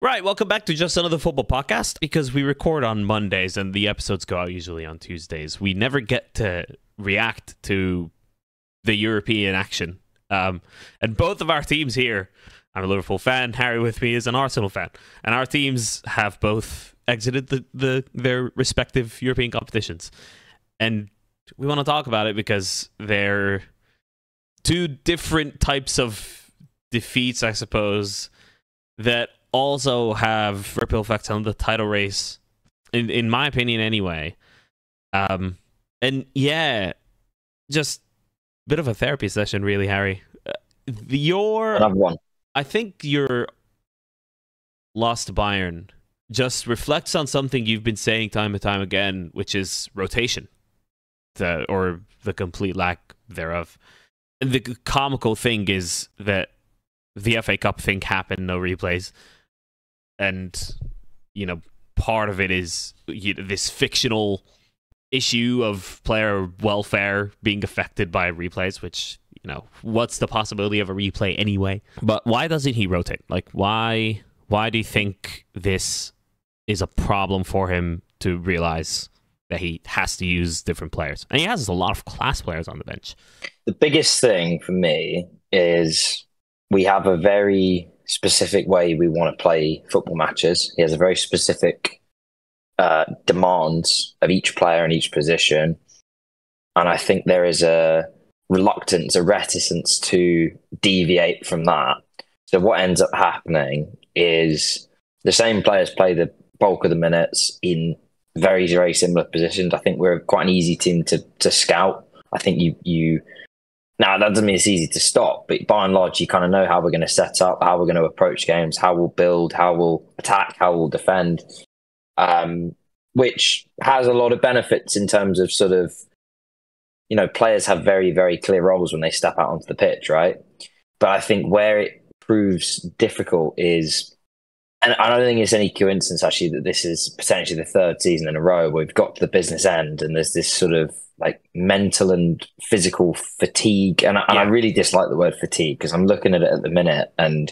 Right, welcome back to Just Another Football Podcast. Because we record on Mondays and the episodes go out usually on Tuesdays, we never get to react to the European action. And both of our teams here, I'm a Liverpool fan, Harry with me is an Arsenal fan, and our teams have both exited their respective European competitions. And we want to talk about it because they're two different types of defeats, I suppose, that also have ripple effects on the title race, in my opinion anyway. And yeah, just a bit of a therapy session really, Harry. Another one. I think your loss to Bayern just reflects on something you've been saying time and time again, which is rotation, or the complete lack thereof. And the comical thing is that the FA Cup thing happened, no replays. And, part of it is this fictional issue of player welfare being affected by replays, which, what's the possibility of a replay anyway? But why doesn't he rotate? Like, why do you think this is a problem for him to realize that he has to use different players? And he has a lot of class players on the bench. The biggest thing for me is we have a very specific way we want to play football matches. He has a very specific demands of each player in each position. And I think there is a reluctance, a reticence to deviate from that. So what ends up happening is the same players play the bulk of the minutes in very, very similar positions. I think we're quite an easy team to scout. I think you now, that doesn't mean it's easy to stop, but by and large, you kind of know how we're going to set up, how we're going to approach games, how we'll build, how we'll attack, how we'll defend, which has a lot of benefits in terms of sort of, players have very, very clear roles when they step out onto the pitch, right? But I think where it proves difficult is, and I don't think it's any coincidence, actually, that this is potentially the third season in a row where we've got to the business end and there's this sort of like mental and physical fatigue. And I really dislike the word fatigue because I'm looking at it at the minute and,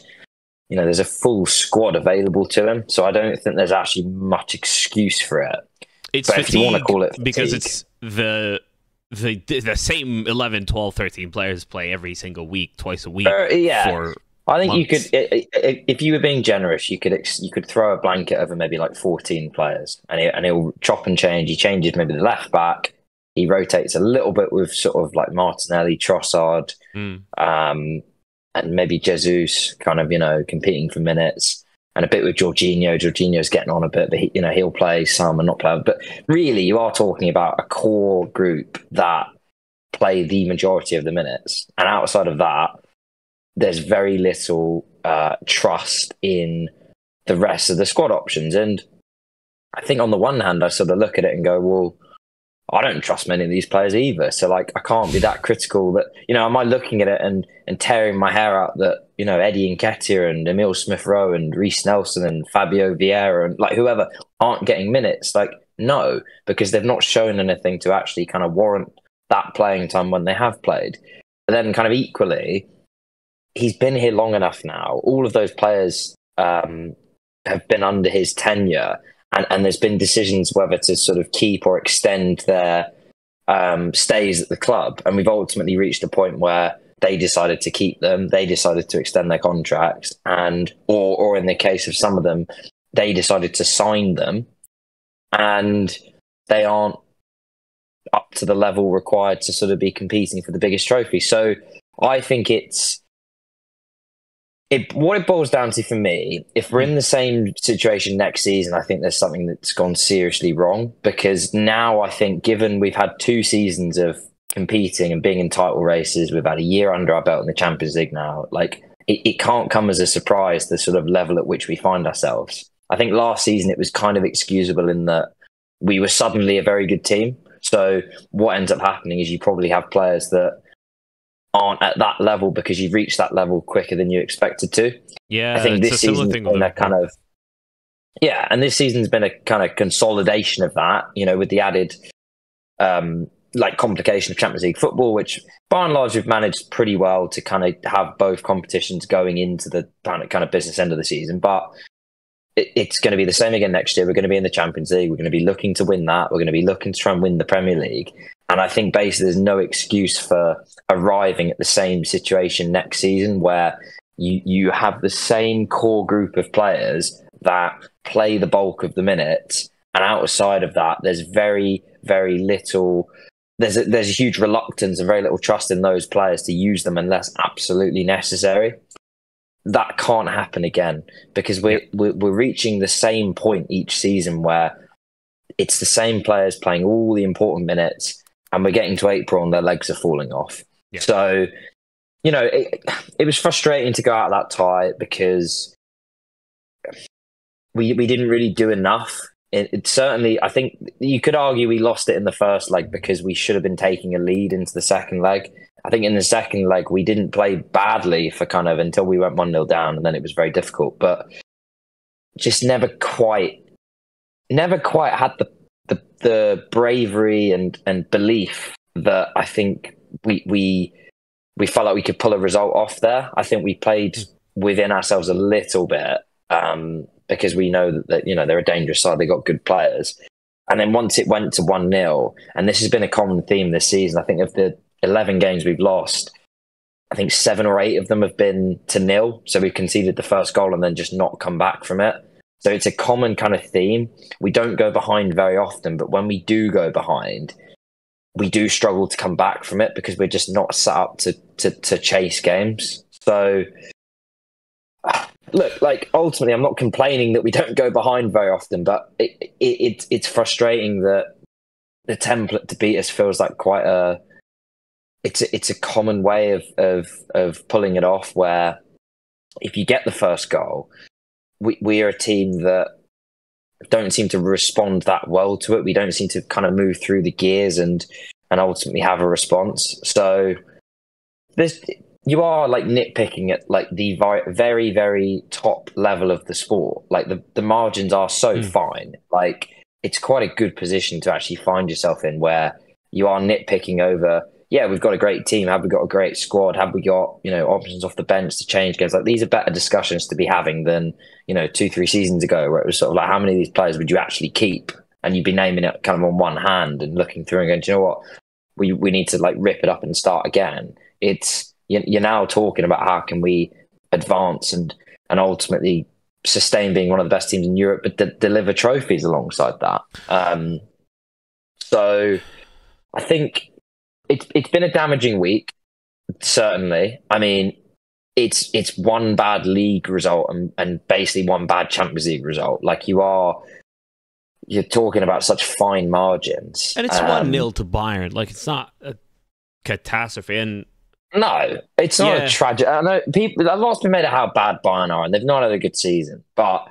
there's a full squad available to him. So I don't think there's actually much excuse for it. It's but fatigue, if you want to call it fatigue, because it's the same 11, 12, 13 players play every single week, twice a week. For I think months. You could, if you were being generous, you could throw a blanket over maybe like 14 players and he'll chop and change. He changes maybe the left back. He rotates a little bit with sort of like Martinelli, Trossard, and maybe Jesus kind of, competing for minutes, and a bit with Jorginho. Jorginho's getting on a bit, but he'll play some and not play. But really, you are talking about a core group that play the majority of the minutes. And outside of that, there's very little trust in the rest of the squad options. And I think on the one hand, I sort of look at it and go, well, I don't trust many of these players either. So like, I can't be that critical that, am I looking at it and tearing my hair out that, Eddie Nketiah and Emile Smith-Rowe and Reece Nelson and Fabio Vieira and like whoever aren't getting minutes? Like, no, because they've not shown anything to actually kind of warrant that playing time when they have played. But then kind of equally, he's been here long enough now. All of those players have been under his tenure. And there's been decisions whether to sort of keep or extend their stays at the club. And we've ultimately reached a point where they decided to keep them. They decided to extend their contracts. Or in the case of some of them, they decided to sign them. And they aren't up to the level required to sort of be competing for the biggest trophy. So I think what it boils down to for me, if we're in the same situation next season, I think there's something that's gone seriously wrong. Because now I think, given we've had 2 seasons of competing and being in title races, we've had a year under our belt in the Champions League now, like it can't come as a surprise, the sort of level at which we find ourselves. I think last season it was kind of excusable in that we were suddenly a very good team. So what ends up happening is you probably have players that aren't at that level because you've reached that level quicker than you expected to. Yeah, I think this season's been a kind of and this season's been a kind of consolidation of that. With the added complication of Champions League football, which by and large we've managed pretty well to kind of have both competitions going into the kind of business end of the season. But it's going to be the same again next year. We're going to be in the Champions League. We're going to be looking to win that. We're going to be looking to try and win the Premier League. And I think basically there's no excuse for arriving at the same situation next season where you have the same core group of players that play the bulk of the minutes. And outside of that, there's very, very little. There's a huge reluctance and very little trust in those players to use them unless absolutely necessary. That can't happen again because we're reaching the same point each season where it's the same players playing all the important minutes, and we're getting to April and their legs are falling off. Yeah. So, it was frustrating to go out of that tie because we didn't really do enough. It certainly, I think you could argue we lost it in the first leg because we should have been taking a lead into the second leg. I think in the second leg, we didn't play badly for until we went 1-0 down, and then it was very difficult, but just never quite had the bravery and belief that I think we felt like we could pull a result off there. I think we played within ourselves a little bit, because we know that they're a dangerous side. They got good players. And then once it went to 1-0, and this has been a common theme this season, I think of the 11 games we've lost, I think 7 or 8 of them have been to 0. So we've conceded the first goal and then just not come back from it. So it's a common kind of theme. We don't go behind very often, but when we do go behind, we do struggle to come back from it because we're just not set up to chase games. So look, ultimately, I'm not complaining that we don't go behind very often, but it's frustrating that the template to beat us feels like quite a. It's a common way of pulling it off. Where if you get the first goal, we are a team that don't seem to respond that well to it. We don't seem to kind of move through the gears and ultimately have a response. So you are nitpicking at the very, very top level of the sport. The margins are so fine. It's quite a good position to actually find yourself in where you are nitpicking over, yeah, we've got a great team. Have we got a great squad? Have we got, options off the bench to change games? These are better discussions to be having than, 2-3 seasons ago where it was sort of how many of these players would you actually keep? And you'd be naming it kind of on one hand and looking through and going, do you know what? We need to rip it up and start again. You're now talking about how can we advance and ultimately sustain being one of the best teams in Europe, but deliver trophies alongside that. So I think it's been a damaging week, certainly. I mean, it's one bad league result and basically one bad Champions League result. You're talking about such fine margins. And it's 1-0 to Bayern. It's not a catastrophe. And no, it's not a tragic. I know a lot's been made of how bad Bayern are, and they've not had a good season. But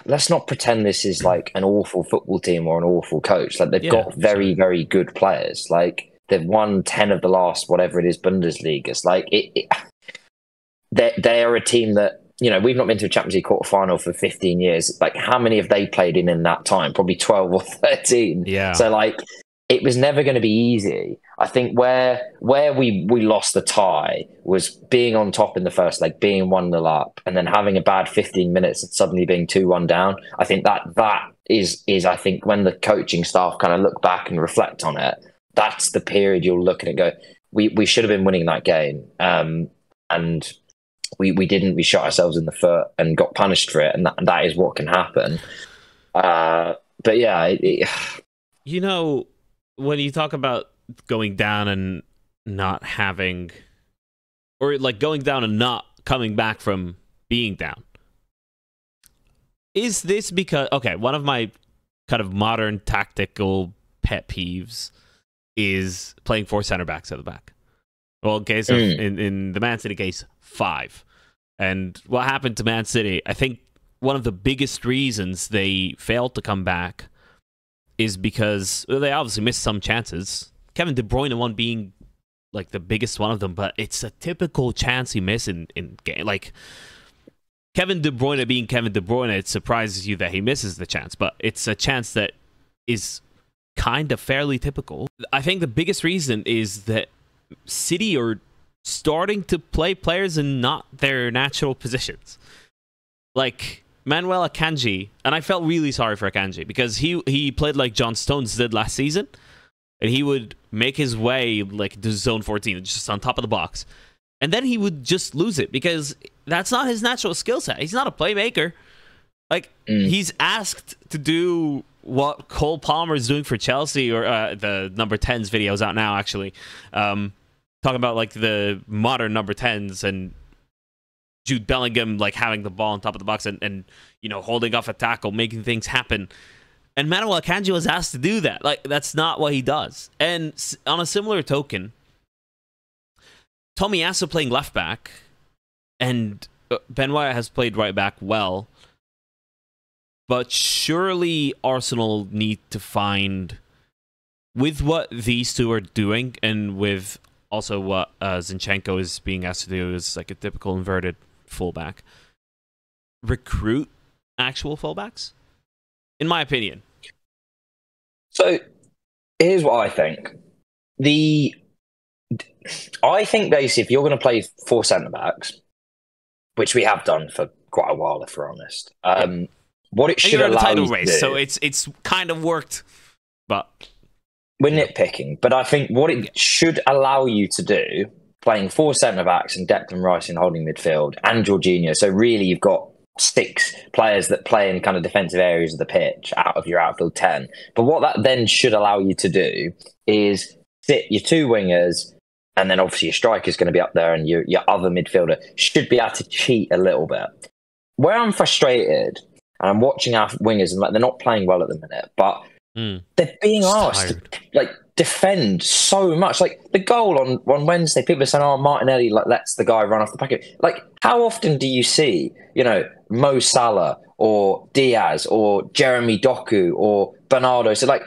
let's not pretend this is an awful football team or an awful coach. They've got very, very good players. They've won 10 of the last whatever it is Bundesligas. They are a team that we've not been to a Champions League quarterfinal for 15 years. How many have they played in that time? Probably 12 or 13. Yeah. So it was never going to be easy. I think where we lost the tie was being on top in the first leg, being 1-0 up, and then having a bad 15 minutes and suddenly being 2-1 down. I think that is I think when the coaching staff kind of look back and reflect on it, that's the period you'll look at it and go, we should have been winning that game. And we didn't. We shot ourselves in the foot and got punished for it, and that is what can happen. But yeah, when you talk about going down and not having, or going down and not coming back from being down, is this because, one of my kind of modern tactical pet peeves is playing 4 center backs at the back. Well, in case of, in the Man City case, 5. And what happened to Man City, I think one of the biggest reasons they failed to come back is because they obviously missed some chances. Kevin De Bruyne one being the biggest one of them, but it's a typical chance you miss in game. Kevin De Bruyne being Kevin De Bruyne, it surprises you that he misses the chance, but it's a chance that is kind of fairly typical. I think the biggest reason is that City are starting to play players in not their natural positions. Manuel Akanji, and I felt really sorry for Akanji because he played like John Stones did last season, and he would make his way like to zone 14, just on top of the box, and then he would just lose it because that's not his natural skill set. He's not a playmaker. Like he's asked to do what Cole Palmer is doing for Chelsea, or the number 10s videos out now actually, talking about like the modern number 10s and Jude Bellingham like having the ball on top of the box and you know, holding off a tackle, making things happen. And Manuel Akanji was asked to do that. Like, that's not what he does. And on a similar token, Tomiyasu playing left back, and Ben White has played right back well. But surely Arsenal need to find, with what these two are doing, and with also what Zinchenko is being asked to do, is like a typical inverted fullback, recruit actual fullbacks, in my opinion. So here's what I think. I think basically if you're going to play 4 centre-backs, which we have done for quite a while, if we're honest, what it should allow you to do... So it's kind of worked, but... We're nitpicking, but I think what it should allow you to do, playing 4 centre-backs and Declan Rice in holding midfield and Jorginho, so really you've got 6 players that play in kind of defensive areas of the pitch out of your outfield 10. But what that then should allow you to do is sit your 2 wingers, and then obviously your striker's going to be up there, and your other midfielder should be able to cheat a little bit. Where I'm frustrated, and I'm watching our wingers, and like they're not playing well at the minute, but they're being asked to like defend so much. Like the goal on Wednesday, people are saying, "Oh, Martinelli like lets the guy run off the packet." Like, how often do you see, you know, Mo Salah or Diaz or Jeremy Doku or Bernardo? So like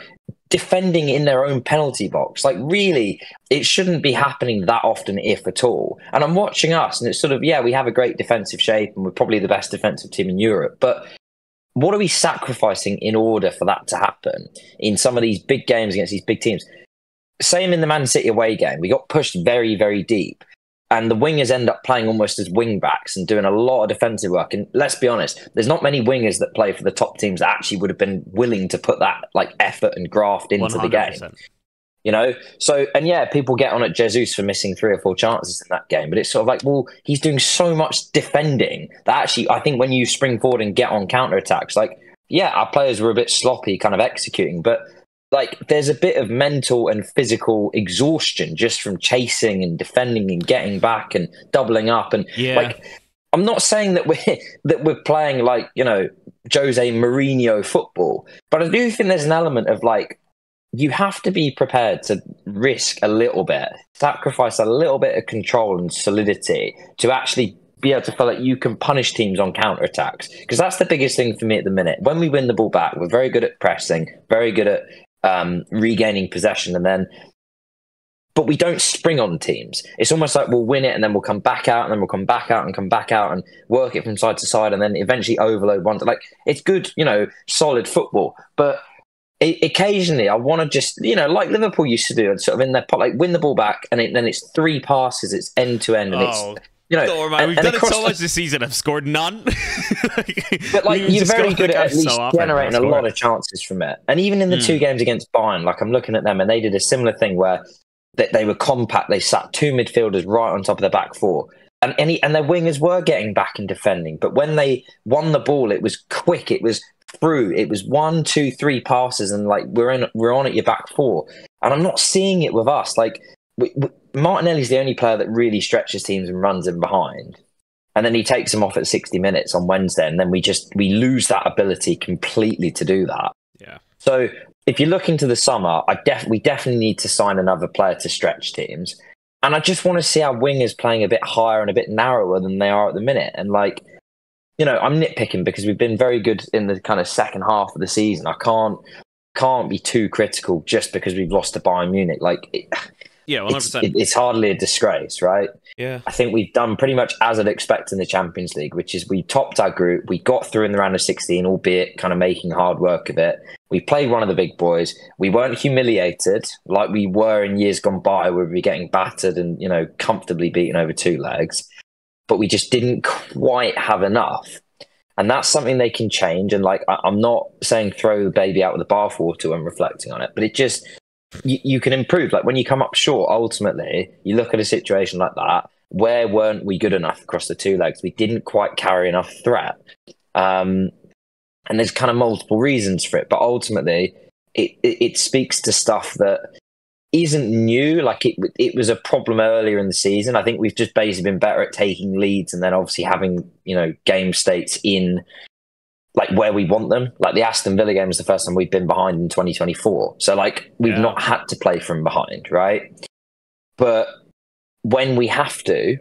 defending in their own penalty box. Like really, it shouldn't be happening that often, if at all. And I'm watching us, and it's sort of, yeah, we have a great defensive shape, and we're probably the best defensive team in Europe, but what are we sacrificing in order for that to happen in some of these big games against these big teams? Same in the Man City away game. We got pushed very, very deep, and the wingers end up playing almost as wing backs and doing a lot of defensive work. And let's be honest, there's not many wingers that play for the top teams that actually would have been willing to put that like effort and graft into 100%. The game. You know, so, and yeah, people get on at Jesus for missing 3 or 4 chances in that game, but it's sort of like, well, he's doing so much defending that actually, I think when you spring forward and get on counter-attacks, like, yeah, our players were a bit sloppy kind of executing, but like there's a bit of mental and physical exhaustion just from chasing and defending and getting back and doubling up. And like, I'm not saying that we're playing like, you know, Jose Mourinho football, but I do think there's an element of like, you have to be prepared to risk a little bit, sacrifice a little bit of control and solidity to actually be able to feel like you can punish teams on counter-attacks. Because that's the biggest thing for me at the minute. When we win the ball back, we're very good at pressing, very good at regaining possession, but we don't spring on teams. It's almost like we'll win it and then we'll come back out, and then we'll come back out and come back out and work it from side to side, and then eventually overload one. Like, it's good, you know, solid football, but occasionally I want to just, you know, like Liverpool used to do, and sort of in their pot, like win the ball back, and then it's 3 passes, it's end to end, and it's, you know, don't worry, we've done it so much this season. I've scored none. But like, you're very good at least generating a lot of chances from it. And even in the 2 games against Bayern, like I'm looking at them, and they did a similar thing where they were compact. They sat 2 midfielders right on top of the back 4. And their wingers were getting back and defending. But when they won the ball, it was quick. It was through. It was 1, 2, 3 passes, and like we're on at your back 4. And I'm not seeing it with us. Like Martinelli's the only player that really stretches teams and runs in behind. And then he takes them off at 60 minutes on Wednesday, and then we lose that ability completely to do that. Yeah. So if you're looking to the summer, we definitely need to sign another player to stretch teams. And I just want to see our wingers playing a bit higher and a bit narrower than they are at the minute. And like, you know, I'm nitpicking because we've been very good in the kind of second half of the season. I can't be too critical just because we've lost to Bayern Munich. Like, 100%. It's hardly a disgrace, right? Yeah. I think we've done pretty much as I'd expect in the Champions League, which is we topped our group. We got through in the round of 16, albeit kind of making hard work of it. We played one of the big boys. We weren't humiliated like we were in years gone by, where we were getting battered and, you know, comfortably beaten over 2 legs. But we just didn't quite have enough. And that's something they can change. And like, I'm not saying throw the baby out with the bathwater when reflecting on it, but it just, you can improve. Like when you come up short, ultimately, you look at a situation like that. Where weren't we good enough across the two legs? We didn't quite carry enough threat. And there's kind of multiple reasons for it. But ultimately, it speaks to stuff that isn't new. Like it was a problem earlier in the season. I think we've just basically been better at taking leads and then obviously having, game states in like where we want them. Like the Aston Villa game was the first time we've been behind in 2024. So like we've not had to play from behind, right? But when we have to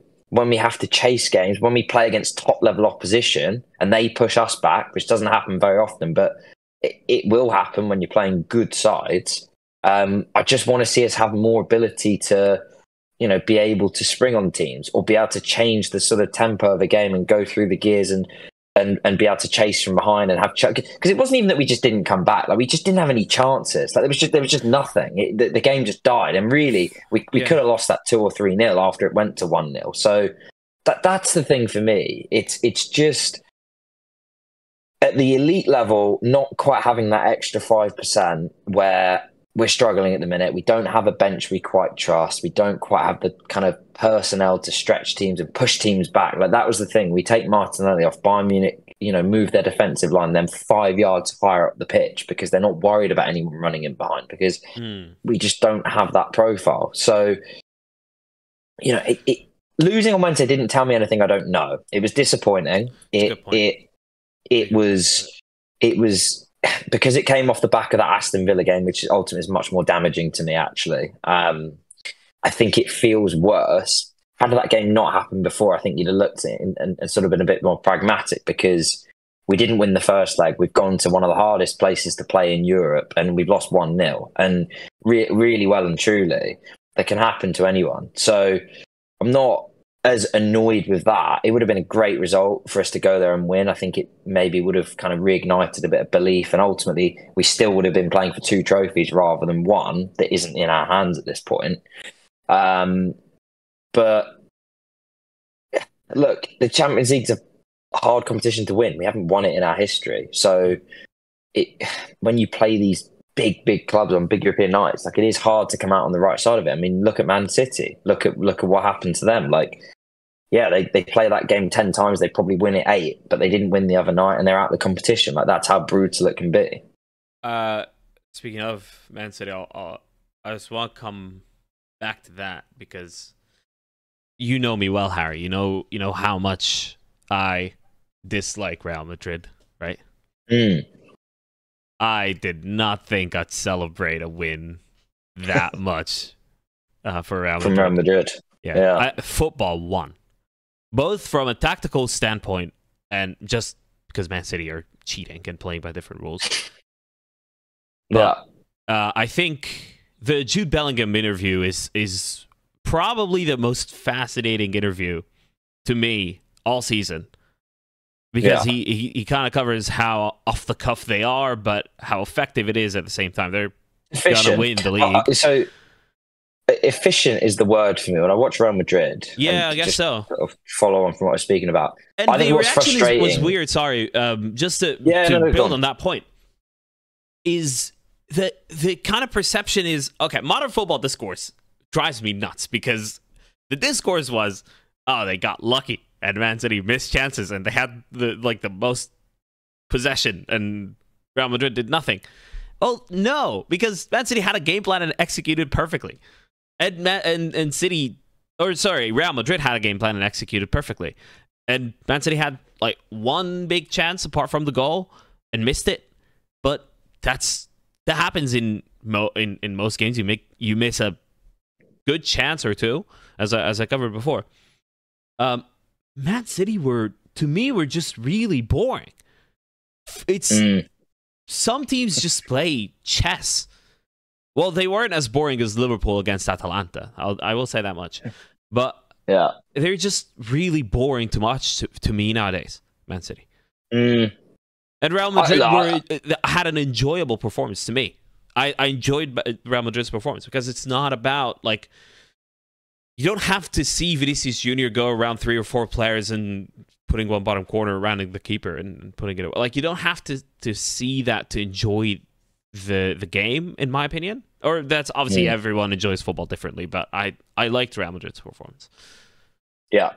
chase games, when we play against top level opposition and they push us back, which doesn't happen very often, but it will happen when you're playing good sides. I just want to see us have more ability to, be able to spring on teams or be able to change the sort of tempo of the game and go through the gears and be able to chase from behind and have because it wasn't even that we just didn't come back. Like we just didn't have any chances. Like there was just nothing. The game just died, and really we could have lost that 2 or 3-0 after it went to 1-0. So that's the thing for me. It's just at the elite level, not quite having that extra 5% where we're struggling at the minute. We don't have a bench we quite trust. We don't quite have the kind of personnel to stretch teams and push teams back. Like that was the thing. We take Martinelli off, Bayern Munich, move their defensive line, then 5 yards higher up the pitch because they're not worried about anyone running in behind because we just don't have that profile. So, losing on Wednesday didn't tell me anything I don't know. It was disappointing. It was because it came off the back of that Aston Villa game, which ultimately is much more damaging to me, actually. I think it feels worse. Had that game not happened before, I think you'd have looked at it and sort of been a bit more pragmatic because we didn't win the first leg. We've gone to one of the hardest places to play in Europe and we've lost 1-0. And really well and truly, that can happen to anyone. So I'm not as annoyed with that. It would have been a great result for us to go there and win. I think it maybe would have kind of reignited a bit of belief, and ultimately we still would have been playing for 2 trophies rather than 1 that isn't in our hands at this point. But look, the Champions League's a hard competition to win. We haven't won it in our history. So when you play these big clubs on big European nights, like it is hard to come out on the right side of it. I mean, look at Man City. Look at what happened to them. Like, yeah, they play that game 10 times, they probably win it 8, but they didn't win the other night and they're out of the competition. Like that's how brutal it can be. Speaking of Man City, I just want to come back to that because you know me well, Harry. You know how much I dislike Real Madrid, right? I did not think I'd celebrate a win that much for Real Madrid. From Real Madrid. Yeah. Football won. Both from a tactical standpoint and just because Man City are cheating and playing by different rules. But, I think the Jude Bellingham interview is probably the most fascinating interview to me all season. Because he kind of covers how off the cuff they are, but how effective it is at the same time. They're going to win the league. So efficient is the word for me. When I watch Real Madrid, yeah, I guess so. Sort of follow on from what I was speaking about. And I think what's frustrating was weird. Sorry, just to build on that point, is that the kind of perception is okay. Modern football discourse drives me nuts because the discourse was, oh, they got lucky. And Man City missed chances, and they had the most possession, and Real Madrid did nothing. Oh no, because Man City had a game plan and executed perfectly, and Real Madrid had a game plan and executed perfectly, and Man City had like one big chance apart from the goal and missed it. But that happens in most games. You miss a good chance or two, as I covered before. Man City were just really boring. It's some teams just play chess. Well, they weren't as boring as Liverpool against Atalanta. I will say that much. But yeah, they're just really boring to watch to me nowadays. Man City and Real Madrid had an enjoyable performance to me. I enjoyed Real Madrid's performance because it's not about like. You don't have to see Vinicius Jr. go around 3 or 4 players and putting one bottom corner, rounding the keeper, and putting it away. Like, you don't have to see that to enjoy the game, in my opinion. Or that's obviously everyone enjoys football differently, but I liked Real Madrid's performance. Yeah.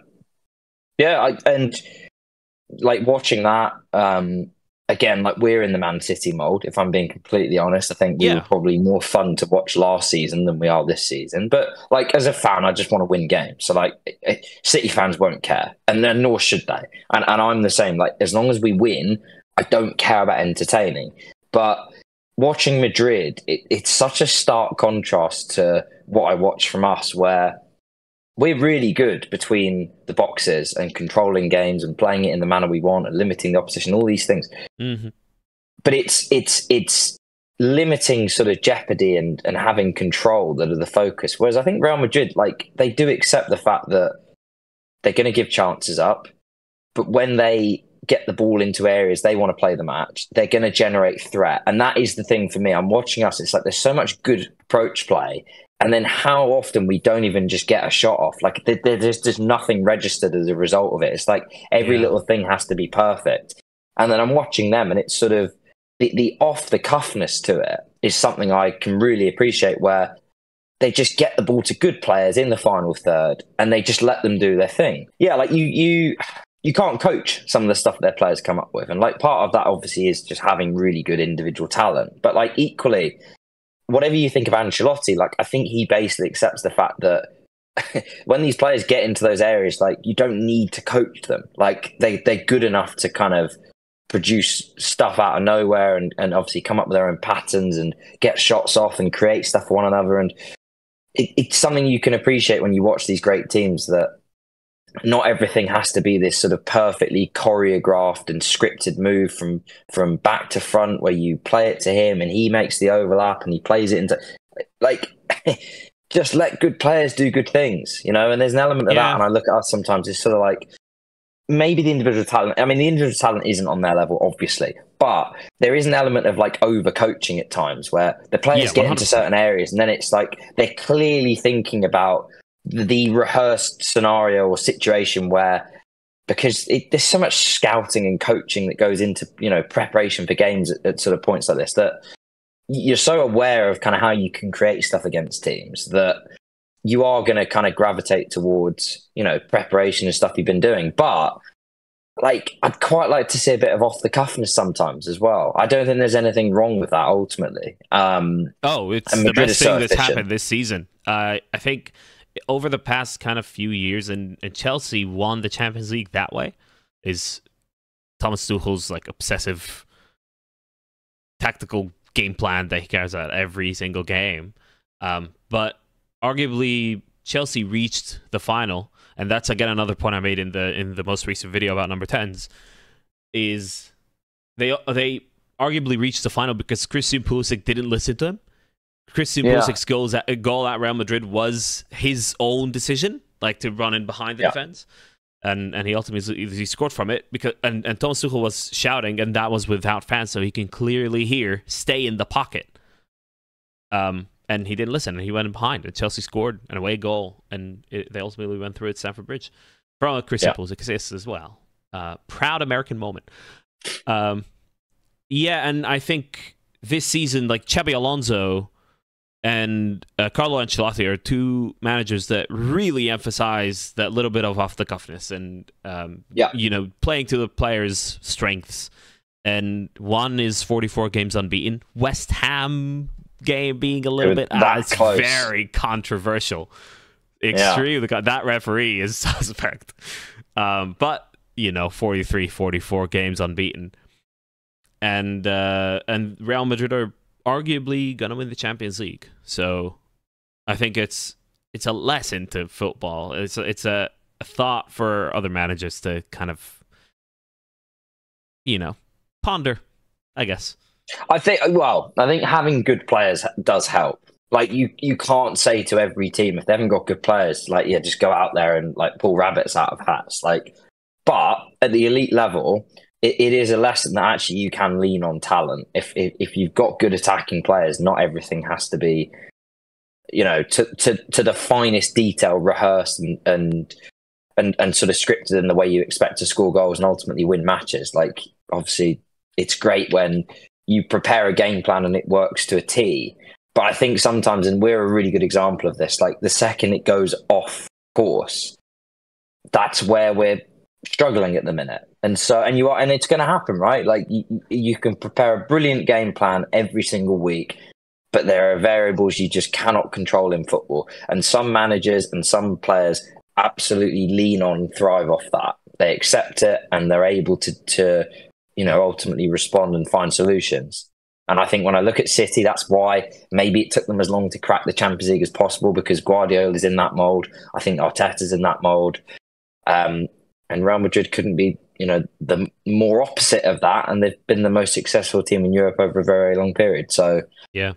And like watching that, again, like we're in the Man City mold. If I'm being completely honest, I think we were probably more fun to watch last season than we are this season. But like as a fan, I just want to win games. So like City fans won't care, and then nor should they. And I'm the same. Like as long as we win, I don't care about entertaining. But watching Madrid, it's such a stark contrast to what I watch from us, where we're really good between the boxes and controlling games and playing it in the manner we want and limiting the opposition, all these things. Mm-hmm. But it's limiting sort of jeopardy and having control that are the focus. Whereas I think Real Madrid, like, they do accept the fact that they're going to give chances up, but when they get the ball into areas they want to play the match, they're going to generate threat. And that is the thing for me. I'm watching us. It's like there's so much good approach play. And then how often we don't even just get a shot off. Like there's just nothing registered as a result of it. It's like every little thing has to be perfect. And then I'm watching them, and it's sort of the off the cuffness to it is something I can really appreciate, where they just get the ball to good players in the final third and they just let them do their thing. Yeah, like you can't coach some of the stuff their players come up with. And like part of that obviously is just having really good individual talent. But like equally, whatever you think of Ancelotti, like I think he basically accepts the fact that when these players get into those areas, like you don't need to coach them. Like they're good enough to kind of produce stuff out of nowhere and obviously come up with their own patterns and get shots off and create stuff for one another. And it's something you can appreciate when you watch these great teams, that not everything has to be this sort of perfectly choreographed and scripted move from back to front where you play it to him and he makes the overlap and he plays it into, like, just let good players do good things, you know? And there's an element of that. And I look at us sometimes, it's sort of like, maybe the individual talent, I mean, the individual talent isn't on their level, obviously, but there is an element of like over coaching at times where the players get into certain areas and then it's like they're clearly thinking about the rehearsed scenario or situation, where because there's so much scouting and coaching that goes into, you know, preparation for games at sort of points like this, that you're so aware of kind of how you can create stuff against teams that you are going to kind of gravitate towards, you know, preparation and stuff you've been doing. But like, I'd quite like to see a bit of off the cuffness sometimes as well. I don't think there's anything wrong with that ultimately. It's the best thing that's happened this season. I think over the past kind of few years, and Chelsea won the Champions League that way, is Thomas Tuchel's like obsessive tactical game plan that he carries out every single game. But arguably Chelsea reached the final, and that's again another point I made in the most recent video about number 10s, is they arguably reached the final because Christian Pulisic didn't listen to him. Christian Pulisic's goal at Real Madrid was his own decision, like to run in behind the defense, and he ultimately scored from it because and Thomas Tuchel was shouting, and that was without fans, so he can clearly hear "stay in the pocket." And he didn't listen, and he went in behind, and Chelsea scored an away goal, and they ultimately went through at Stamford Bridge from a Christian Pulisic assist as well. Proud American moment. And I think this season, like Xabi Alonso and Carlo Ancelotti are two managers that really emphasize that little bit of off the cuffness and you know, playing to the players' strengths. And one is 44 games unbeaten. West Ham game being a little bit it's close. Very controversial. Extremely. That referee is suspect. But you know, 44 games unbeaten. And Real Madrid are arguably gonna win the Champions League. So I think it's a lesson to football. It's a thought for other managers to kind of, you know, ponder, I guess. I think having good players does help. Like you can't say to every team, if they haven't got good players, like, just go out there and like pull rabbits out of hats. Like, but at the elite level, it is a lesson that actually you can lean on talent. If you've got good attacking players, not everything has to be, you know, to the finest detail rehearsed and and sort of scripted in the way you expect to score goals and ultimately win matches. Like, obviously, it's great when you prepare a game plan and it works to a T. But I think sometimes, and we're a really good example of this, like the second it goes off course, that's where we're struggling at the minute. And it's going to happen, right? Like you can prepare a brilliant game plan every single week, but there are variables you just cannot control in football. And some managers and some players absolutely lean on and thrive off that. They accept it and they're able to ultimately respond and find solutions. And I think when I look at City, that's why maybe it took them as long to crack the Champions League as possible, because Guardiola's in that mould. I think Arteta's in that mould. And Real Madrid couldn't be, the more opposite of that. And they've been the most successful team in Europe over a very long period. So yeah,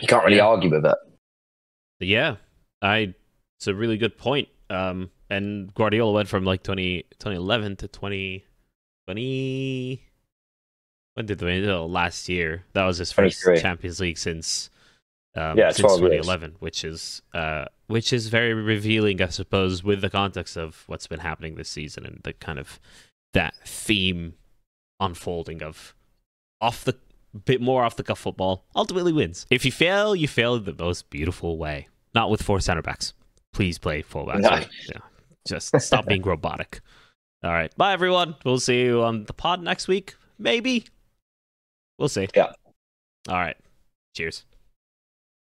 you can't really argue with it. Yeah, it's a really good point. And Guardiola went from like 2011 to 2020. When did they win? Last year. That was his first Champions League since 2011, which is very revealing, I suppose, with the context of what's been happening this season and the kind of that theme unfolding of bit more off the cuff football ultimately wins. If you fail in the most beautiful way. Not with 4 center backs. Please play fullbacks. No. Just stop being robotic. All right. Bye, everyone. We'll see you on the pod next week. Maybe. We'll see. Yeah. All right. Cheers.